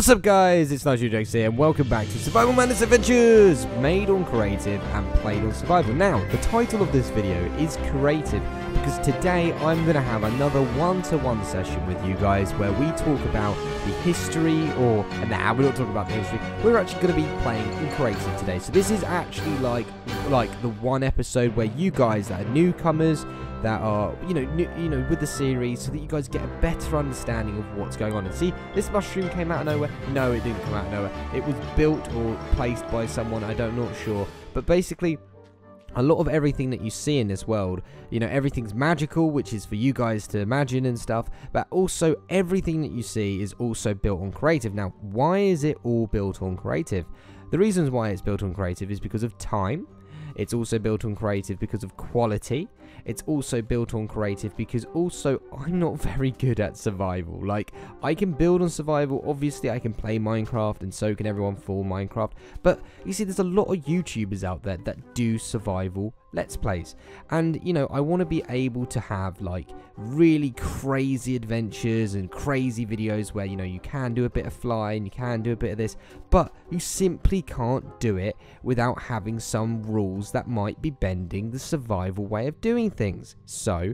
What's up guys, it's NitroLukeDX here and welcome back to Survival Madness Adventures, made on creative and played on survival. Now, the title of this video is creative because today I'm going to have another one-to-one session with you guys where we talk about the history, we're not talking about the history, we're actually going to be playing in creative today. So this is actually like the one episode where you guys that are newcomers, that are, you know, with the series, so that you guys get a better understanding of what's going on. And see, this mushroom came out of nowhere. No, it didn't come out of nowhere. It was built or placed by someone, I'm not sure. But basically, a lot of everything that you see in this world, you know, everything's magical, which is for you guys to imagine and stuff, but also everything that you see is also built on creative. Now, why is it all built on creative? The reasons why it's built on creative is because of time. It's also built on creative because of quality. It's also built on creative because also I'm not very good at survival. Like, I can build on survival, obviously I can play Minecraft and so can everyone for Minecraft, but you see there's a lot of YouTubers out there that do survival Let's Plays, and you know, I want to be able to have like really crazy adventures and crazy videos where, you know, you can do a bit of flying, you can do a bit of this, but you simply can't do it without having some rules that might be bending the survival way of doing things. So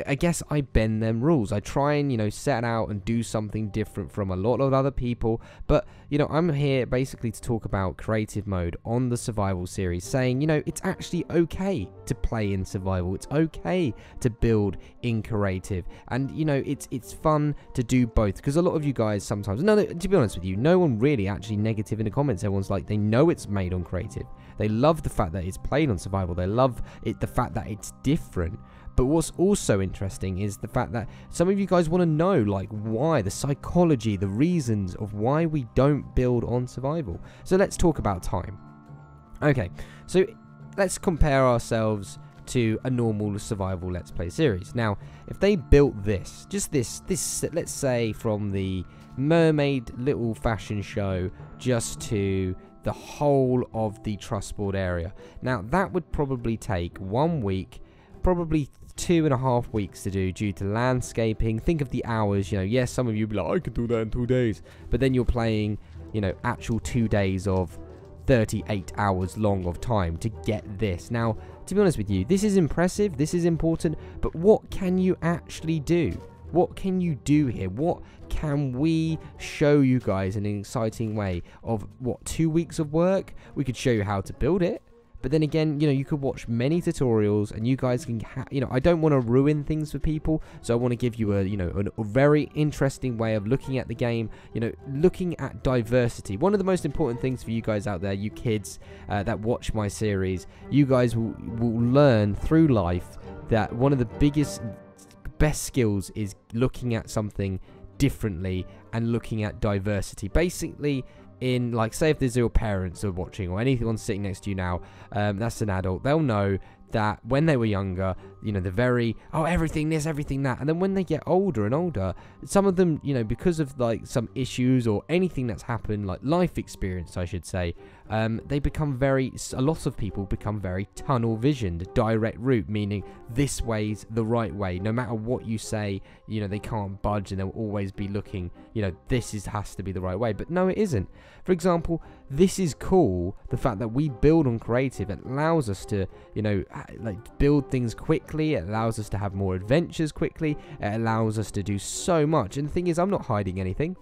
I guess I bend them rules. I try and, you know, set out and do something different from a lot of other people, but you know, I'm here basically to talk about creative mode on the survival series, saying, you know, it's actually okay to play in survival, it's okay to build in creative, and you know, it's fun to do both, because a lot of you guys sometimes, to be honest with you, no one really actually negative in the comments. Everyone's like, they know it's made on creative, they love the fact that it's played on survival, they love it, the fact that it's different. But what's also interesting is the fact that some of you guys want to know, like, why, the psychology, the reasons of why we don't build on survival. So let's talk about time. Okay, so let's compare ourselves to a normal survival Let's Play series. Now, if they built this, just this, let's say from the mermaid little fashion show just to the whole of the trustboard area. Now, that would probably take 1 week, probably 2.5 weeks to do due to landscaping. Think of the hours, you know, yes, some of you be like, I could do that in 2 days, but then you're playing, you know, actual 2 days of 38 hours long of time to get this. Now, to be honest with you, this is impressive, this is important, but what can you actually do? What can you do here? What can we show you guys in an exciting way of, what, 2 weeks of work? We could show you how to build it. But then again, you know, you could watch many tutorials and you guys can, you know, I don't want to ruin things for people. So I want to give you a, you know, a very interesting way of looking at the game, you know, looking at diversity. One of the most important things for you guys out there, you kids that watch my series, you guys will learn through life that one of the best skills is looking at something differently and looking at diversity. Basically, in, like, say if there's your parents are watching or anyone sitting next to you now, that's an adult, they'll know that when they were younger, you know, they're very, oh, everything this, everything that, and then when they get older and older, some of them, you know, because of like some issues or anything that's happened, like life experience, I should say, they become a lot of people become very tunnel visioned, direct route, meaning this way's the right way, no matter what you say, you know, they can't budge and they'll always be looking, you know, has to be the right way, but no, it isn't. For example, this is cool, the fact that we build on creative, it allows us to, you know, like build things quickly, it allows us to have more adventures quickly, it allows us to do so much. And the thing is, I'm not hiding anything.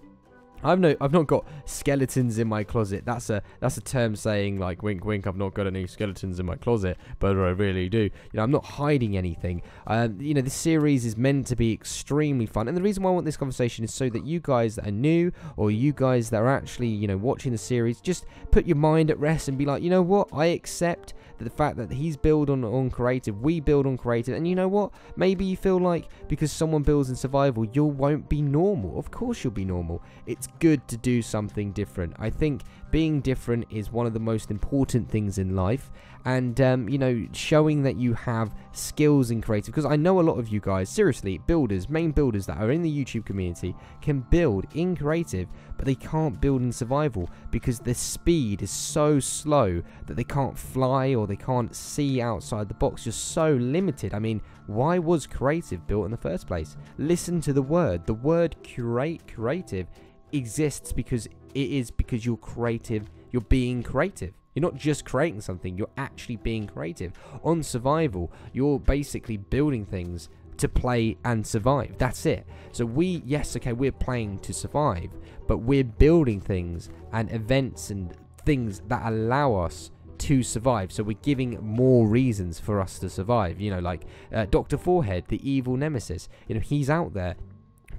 I've not got skeletons in my closet. That's a term saying, like, wink wink, I've not got any skeletons in my closet, but I really do. You know, I'm not hiding anything. You know, this series is meant to be extremely fun, and the reason why I want this conversation is so that you guys that are new, or you guys that are actually, you know, watching the series, just put your mind at rest and be like, you know what, I accept the fact that he's built on creative, we build on creative, and you know what, maybe you feel like because someone builds in survival, you won't be normal. Of course you'll be normal. It's good to do something different. I think being different is one of the most important things in life, and you know, showing that you have skills in creative, because I know a lot of you guys, seriously, main builders that are in the YouTube community can build in creative, but they can't build in survival because the speed is so slow that they can't fly or they can't see outside the box, just so limited. I mean, why was creative built in the first place? Listen to the word creative exists because it is because you're creative. You're being creative. You're not just creating something, you're actually being creative. On survival, you're basically building things to play and survive. That's it. So yes, okay, we're playing to survive, but we're building things and events and things that allow us to survive. So we're giving more reasons for us to survive. You know, like Dr. Forehead, the evil nemesis. You know, he's out there.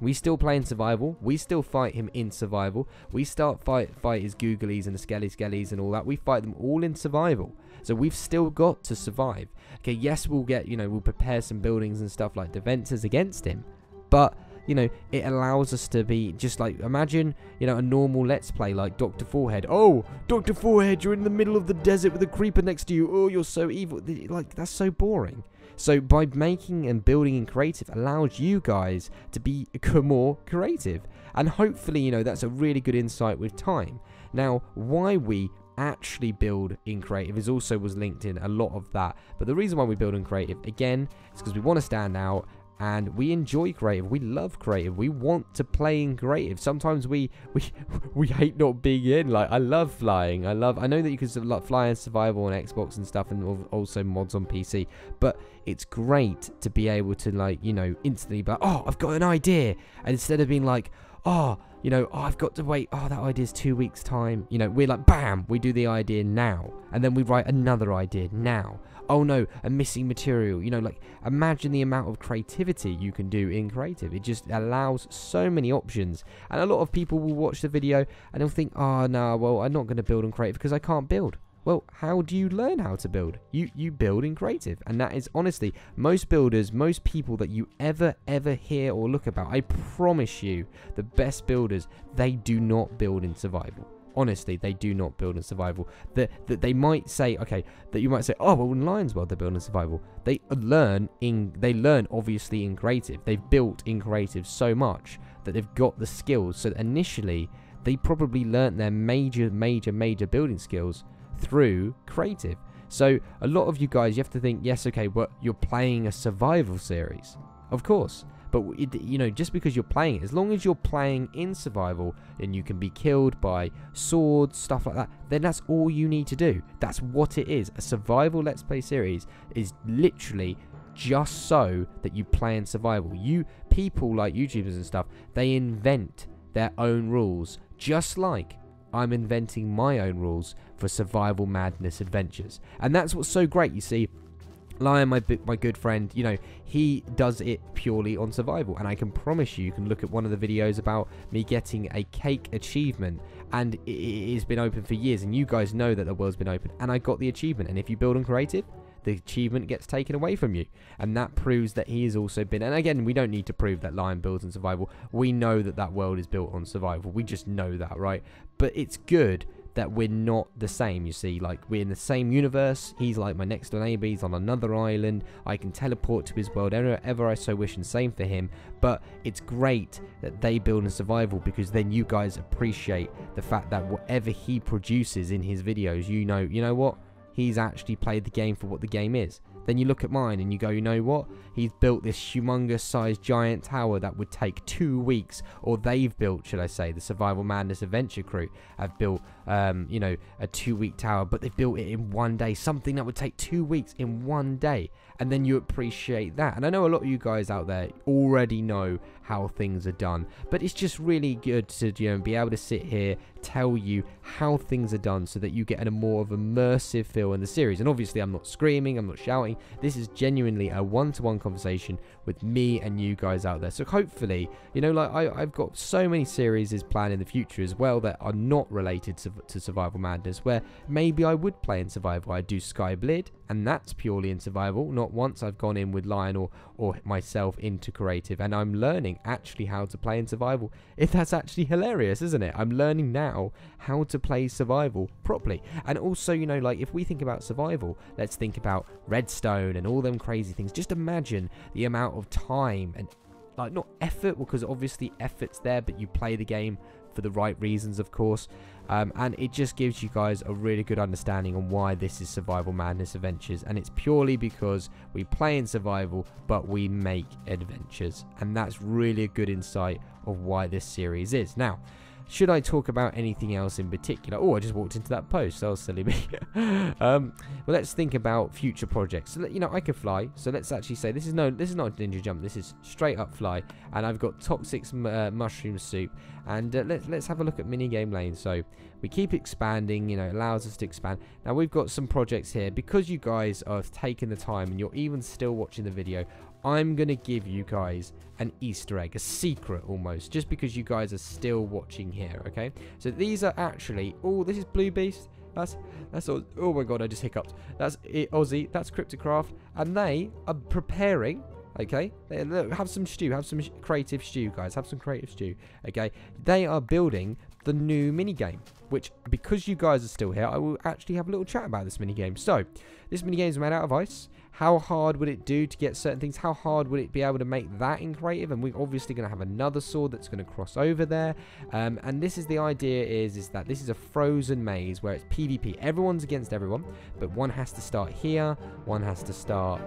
We still play in survival. We still fight him in survival. We fight his googlies and the skellies and all that. We fight them all in survival. So we've still got to survive. Okay, yes, we'll get, you know, we'll prepare some buildings and stuff like defenses against him. But, you know, it allows us to be just like, imagine, you know, a normal Let's Play like Dr. Forehead. Oh, Dr. Forehead, you're in the middle of the desert with a creeper next to you. Oh, you're so evil. Like, that's so boring. So by making and building in creative allows you guys to be more creative. And hopefully, you know, that's a really good insight with time. Now, why we actually build in creative was linked in a lot of that. But the reason why we build in creative, again, is because we want to stand out. And we enjoy creative. We love creative. We want to play in creative. Sometimes we hate not being in. Like, I love flying. I know that you can fly in survival on Xbox and stuff, and also mods on PC. But it's great to be able to, like, you know, instantly be like, oh, I've got an idea. And instead of being like, oh, you know, oh, I've got to wait. Oh, that idea's 2 weeks' time. You know, we're like, bam, we do the idea now. And then we write another idea now. Oh no, a missing material. You know, like, imagine the amount of creativity you can do in creative. It just allows so many options. And a lot of people will watch the video and they'll think, oh no, well, I'm not going to build in creative because I can't build. Well, how do you learn how to build? You build in creative. And that is, honestly, most builders, most people that you ever hear or look about, I promise you, the best builders, they do not build in survival. Honestly, they do not build in survival. That they might say, okay, that you might say, oh, well, in Lion's World, they're building in survival. They learn obviously in creative. They've built in creative so much that they've got the skills. So initially, they probably learnt their major building skills through creative. So a lot of you guys, you have to think, yes, okay, but you're playing a survival series, of course. But, you know, just because you're playing it, as long as you're playing in survival and you can be killed by swords, stuff like that, then that's all you need to do. That's what it is. A survival Let's Play series is literally just so that you play in survival. People like YouTubers and stuff, they invent their own rules, just like I'm inventing my own rules for survival madness adventures. And that's what's so great, you see. Lion, my good friend, you know, he does it purely on survival, and I can promise you can look at one of the videos about me getting a cake achievement, and it has been open for years, and you guys know that the world's been open, and I got the achievement. And if you build on creative, the achievement gets taken away from you, and that proves that he has also been. And again, we don't need to prove that Lion builds on survival. We know that world is built on survival. We just know that, right? But it's good that we're not the same, you see. Like, we're in the same universe. He's like my next door neighbor. He's on another island. I can teleport to his world whenever I so wish, and same for him. But it's great that they build in survival, because then you guys appreciate the fact that whatever he produces in his videos, you know what? He's actually played the game for what the game is. Then you look at mine and you go, you know what? He's built this humongous sized giant tower that would take 2 weeks. Or they've built, should I say, the Survival Madness Adventure crew have built, you know, a 2-week tower. But they've built it in 1 day. Something that would take 2 weeks in 1 day. And then you appreciate that. And I know a lot of you guys out there already know how things are done. But it's just really good to, you know, be able to sit here, tell you how things are done, so that you get a more of immersive feel in the series. And obviously I'm not screaming, I'm not shouting. This is genuinely a one-to-one conversation with me and you guys out there. So hopefully, you know, like I've got so many series planned in the future as well that are not related to Survival Madness, where maybe I would play in survival. I do Skyblid, and that's purely in survival. Not once I've gone in with Lion or myself into creative, and I'm learning actually how to play in survival. If that's actually hilarious, isn't it? I'm learning now how to play survival properly. And also, you know, like, if we think about survival, let's think about redstone and all them crazy things. Just imagine the amount of time and, like, not effort, because obviously effort's there, but you play the game for the right reasons, of course. And it just gives you guys a really good understanding on why this is Survival Madness Adventures. And it's purely because we play in survival, but we make adventures. And that's really a good insight of why this series is. Now, should I talk about anything else in particular? Oh, I just walked into that post. That was silly me. Well, let's think about future projects. So, you know, I could fly. So let's actually say this is not a ninja jump. This is straight up fly. And I've got toxic mushroom soup. And let's have a look at minigame lane. So we keep expanding. You know, it allows us to expand. Now we've got some projects here. Because you guys have taken the time and you're even still watching the video, I'm going to give you guys an Easter egg, a secret almost, just because you guys are still watching here, okay? So these are actually, oh, this is Blue Beast. That's oh my god, I just hiccuped. That's Aussie, that's Cryptocraft, and they are preparing, okay? Look, have some stew, have some creative stew, guys, have some creative stew, okay? They are building the new minigame, which, because you guys are still here, I will actually have a little chat about this minigame. So, this minigame is made out of ice. How hard would it do to get certain things? How hard would it be able to make that in creative? And we're obviously going to have another sword that's going to cross over there. And this is the idea is that this is a frozen maze where it's PvP. Everyone's against everyone, but one has to start here, one has to start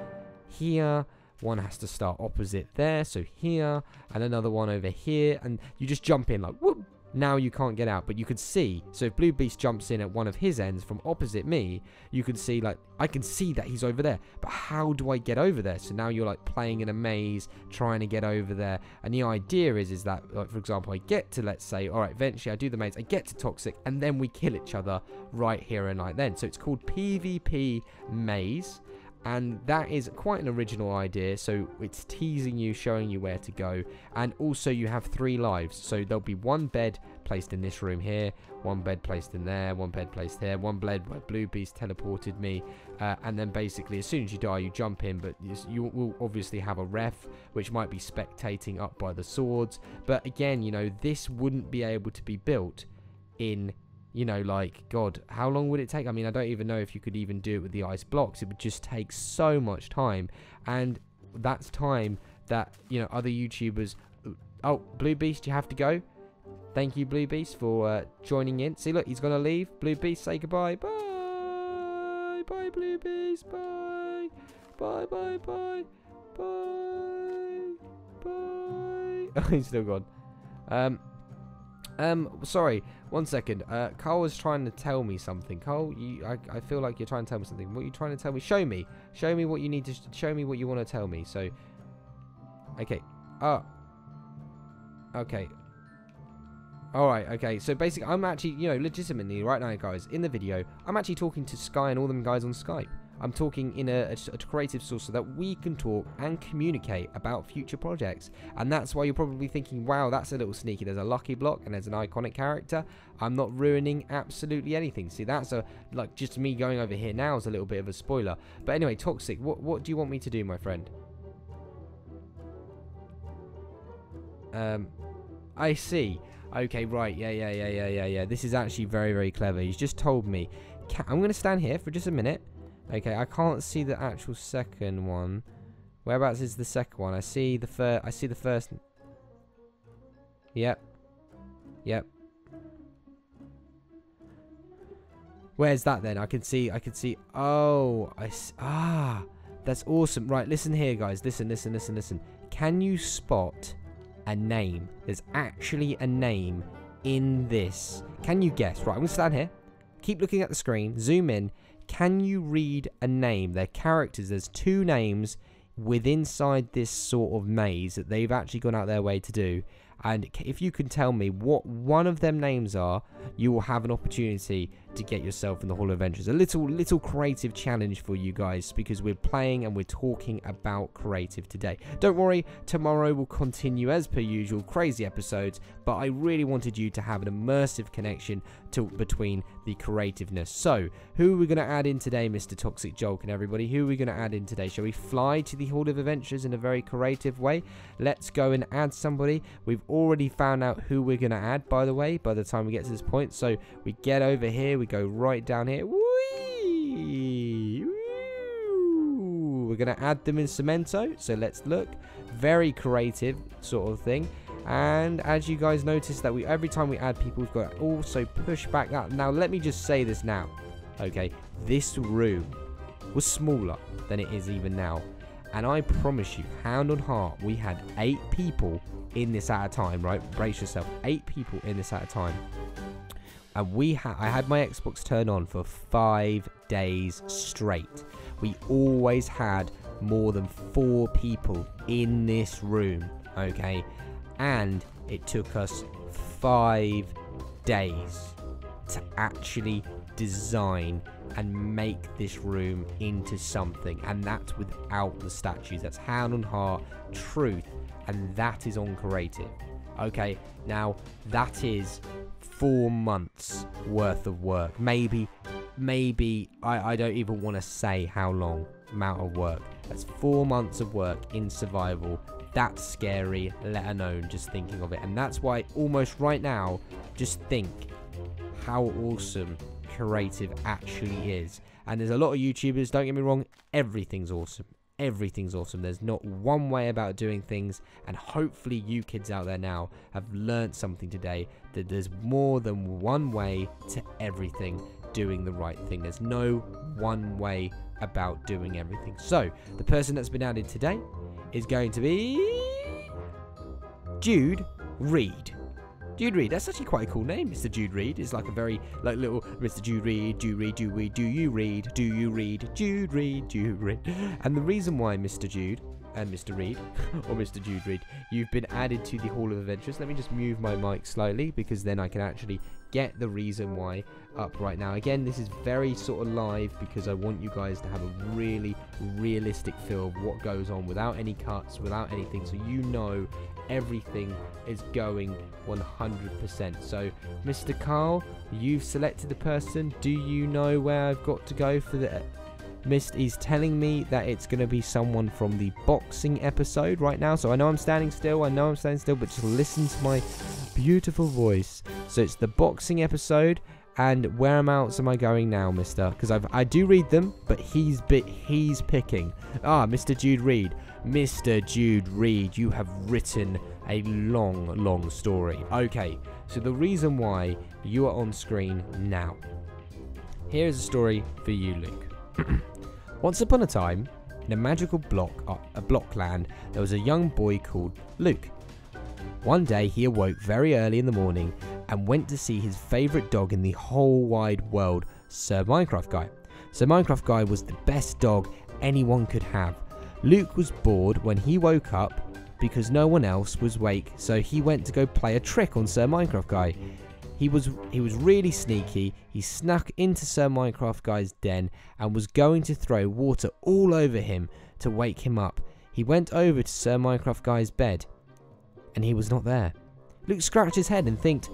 here, one has to start opposite there, so here, and another one over here, and you just jump in like, whoop. Now you can't get out, but you can see, so if Blue Beast jumps in at one of his ends from opposite me, you can see, like, I can see that he's over there, but how do I get over there? So now you're like playing in a maze, trying to get over there, and the idea is that, like, for example, I get to, let's say, alright, eventually I do the maze, I get to Toxic, and then we kill each other right here and right then. So it's called PvP Maze. And that is quite an original idea, so it's teasing you, showing you where to go, and also you have 3 lives, so there'll be one bed placed in this room here, one bed placed in there, one bed placed here, one bed where Blue Beast teleported me, and then basically as soon as you die you jump in, but you will obviously have a ref, which might be spectating up by the swords, but again, you know, this wouldn't be able to be built in, you know, like, God, how long would it take? I mean, I don't even know if you could even do it with the ice blocks. It would just take so much time. And that's time that, you know, other YouTubers... Oh, Blue Beast, you have to go. Thank you, Blue Beast, for joining in. See, look, he's going to leave. Blue Beast, say goodbye. Bye. Bye, Blue Beast. Bye. Bye, bye, bye. Bye. Bye. Oh, he's still gone. Sorry, one second. Carl was trying to tell me something. Carl, I feel like you're trying to tell me something. What are you trying to tell me? Show me. Show me what you need to show me what you want to tell me. So, okay. Okay. Alright, okay. So basically, I'm actually, you know, legitimately right now, guys, in the video, I'm actually talking to Sky and all them guys on Skype. I'm talking in a creative source so that we can talk and communicate about future projects. And that's why you're probably thinking, wow, that's a little sneaky. There's a lucky block and there's an iconic character. I'm not ruining absolutely anything. See, that's like just me going over here now is a little bit of a spoiler. But anyway, Toxic, what do you want me to do, my friend? I see. Okay, right. Yeah. This is actually very, very clever. He's just told me. I'm going to stand here for just a minute. Okay, I can't see the actual second one. Whereabouts is the second one? I see the first. Yep. Where's that then? I can see. Oh, that's awesome. Right, listen here, guys. Listen. Can you spot a name? There's actually a name in this. Can you guess? Right, I'm gonna stand here. Keep looking at the screen. Zoom in. Can you read a name? They're characters. There's 2 names inside this sort of maze that they've actually gone out their way to do. And if you can tell me what one of them names are, you will have an opportunity to get yourself in the Hall of Adventures. A little creative challenge for you guys, because we're playing and we're talking about creative today. Don't worry, tomorrow will continue as per usual, crazy episodes, but I really wanted you to have an immersive connection between the creativeness. So, who are we going to add in today, Mr. Toxic Jolk and everybody? Who are we going to add in today? Shall we fly to the Hall of Adventures in a very creative way? Let's go and add somebody. We've already found out who we're going to add, by the way, by the time we get to this point. So, we get over here, we go right down here. Whee! Woo! We're going to add them in Cemento. So, let's look. Very creative sort of thing. And as you guys notice that every time we add people, we've got to also push back that. Now, let me just say this now. Okay, this room was smaller than it is even now. And I promise you, hand on heart, we had 8 people in this at a time, right? Brace yourself. 8 people in this at a time. And I had my Xbox turned on for 5 days straight. We always had more than 4 people in this room, okay? And it took us 5 days to actually design and make this room into something. And that's without the statues. That's hand on heart, truth. And that is on creative. Okay, now that is 4 months worth of work. Maybe I don't even want to say how long amount of work. That's 4 months of work in survival. That's scary, let alone just thinking of it. And that's why almost right now, just think how awesome creative actually is. And there's a lot of YouTubers, don't get me wrong, everything's awesome. Everything's awesome. There's not one way about doing things, and hopefully you kids out there now have learned something today, that there's more than one way to everything doing the right thing. There's no one way about doing everything. So the person that's been added today is going to be Jude Reed. Jude Reed, that's actually quite a cool name, Mr. Jude Reed. It's like a very, like, little Mr. Jude Reed, Jude Reed, Jude Reed, do you read, Jude Reed, Jude Reed. And the reason why Mr. Jude and Mr. Reed, or Mr. Jude Reed, you've been added to the Hall of Adventures. Let me just move my mic slightly, because then I can actually get the reason why up right now. Again, this is very sort of live, because I want you guys to have a really realistic feel of what goes on, without any cuts, without anything, so you know everything is going 100%. So Mr. Carl, you've selected the person. Do you know where I've got to go for the He's telling me that it's going to be someone from the boxing episode right now. So I know I'm standing still, but just listen to my beautiful voice. So it's the boxing episode. And whereabouts am I going now, mister? Because I do read them, but he's picking. Ah, Mr. Jude Reed. Mr. Jude Reed, you have written a long story. Okay, so the reason why you are on screen now. Here's a story for you, Luke. Once upon a time, in a magical block land, there was a young boy called Luke. One day he awoke very early in the morning and went to see his favourite dog in the whole wide world, Sir Minecraft Guy. Sir Minecraft Guy was the best dog anyone could have. Luke was bored when he woke up because no one else was awake, so he went to go play a trick on Sir Minecraft Guy. He was really sneaky. He snuck into Sir Minecraft Guy's den and was going to throw water all over him to wake him up. He went over to Sir Minecraft Guy's bed, and he was not there. Luke scratched his head and thinked,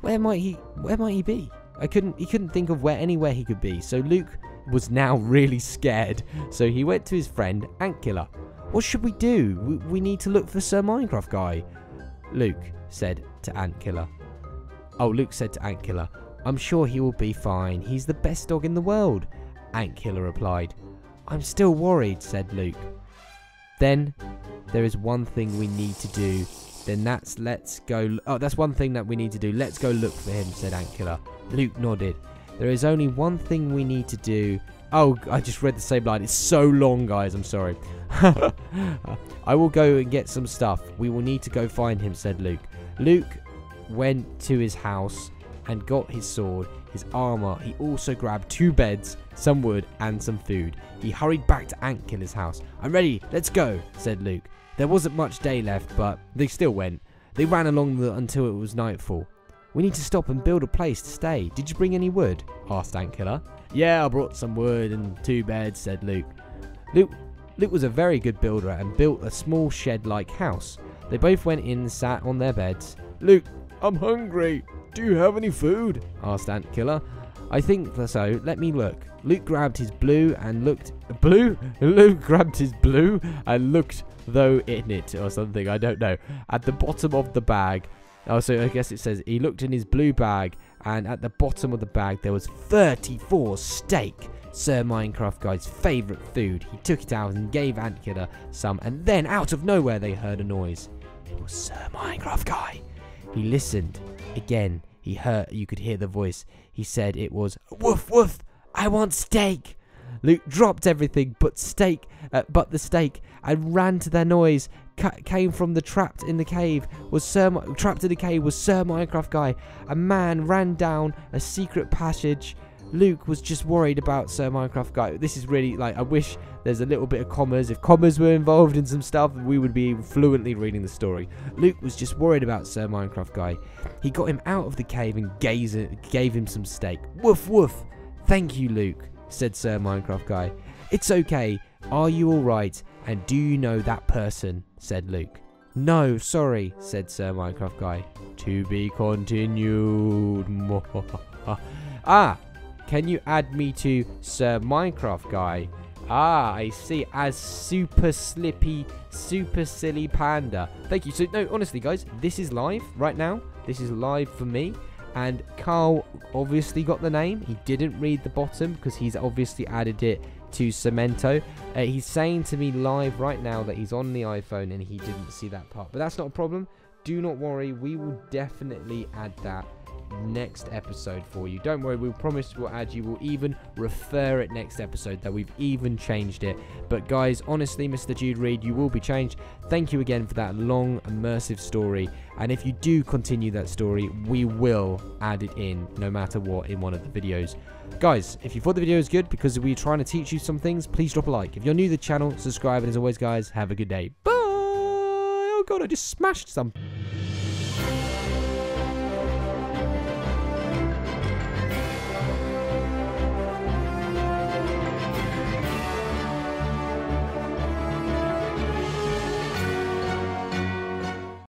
where might he be? He couldn't think of anywhere he could be. So Luke was now really scared. So he went to his friend Antkiller. What should we do? We need to look for Sir Minecraft Guy. Luke said to Antkiller. Luke said to Antkiller, I'm sure he will be fine. He's the best dog in the world. Antkiller replied. I'm still worried, said Luke. Then there is one thing we need to do. Let's go. That's one thing that we need to do. Let's go look for him, said Antkiller. Luke nodded. There is only one thing we need to do. Oh, I just read the same line. It's so long, guys. I'm sorry. I will go and get some stuff. We will need to go find him, said Luke. Luke went to his house and got his sword, his armor. He also grabbed 2 beds, some wood, and some food. He hurried back to Antkiller's house. I'm ready. Let's go, said Luke. There wasn't much day left, but they still went. They ran along until it was nightfall. We need to stop and build a place to stay. Did you bring any wood? Asked Antkiller. Yeah, I brought some wood and 2 beds, said Luke. Luke was a very good builder and built a small shed-like house. They both went in and sat on their beds. Luke, I'm hungry. Do you have any food? Asked Antkiller. I think so. Let me look. Luke grabbed his blue and looked. Luke grabbed his blue and looked, though in it or something. I don't know. At the bottom of the bag. So I guess it says he looked in his blue bag, and at the bottom of the bag there was 34 steak. Sir Minecraft Guy's favourite food. He took it out and gave Antkiller some, and then out of nowhere they heard a noise. It was Sir Minecraft Guy. He listened. Again, you could hear the voice. He said it was, woof woof, I want steak. Luke dropped everything but the steak and ran to their noise. came from the trapped in the cave was Sir Minecraft Guy. A man ran down a secret passage. Luke was just worried about Sir Minecraft Guy. This is really, like, I wish there's a little bit of commas. If commas were involved in some stuff, we would be fluently reading the story. Luke was just worried about Sir Minecraft Guy. He got him out of the cave and gave him some steak. Woof, woof. Thank you, Luke, said Sir Minecraft Guy. It's okay. Are you alright? And do you know that person? Said Luke. No, sorry, said Sir Minecraft Guy. To be continued. Ah, can you add me to Sir Minecraft Guy? Ah, I see. As super silly panda. Thank you. So, no, honestly, guys, this is live right now. This is live for me. And Carl obviously got the name. He didn't read the bottom because he's obviously added it to Cemento. He's saying to me live right now that he's on the iPhone and he didn't see that part. But that's not a problem. Do not worry. We will definitely add that next episode for you. Don't worry, we'll promise we'll add you. We'll even refer it next episode that we've even changed it. But guys, honestly, Mr. Jude Reed, you will be changed. Thank you again for that long immersive story, and if you do continue that story, we will add it in no matter what in one of the videos. Guys, if you thought the video was good because we're trying to teach you some things, please drop a like. If you're new to the channel, subscribe, and as always guys, have a good day. Bye. Oh god, I just smashed something.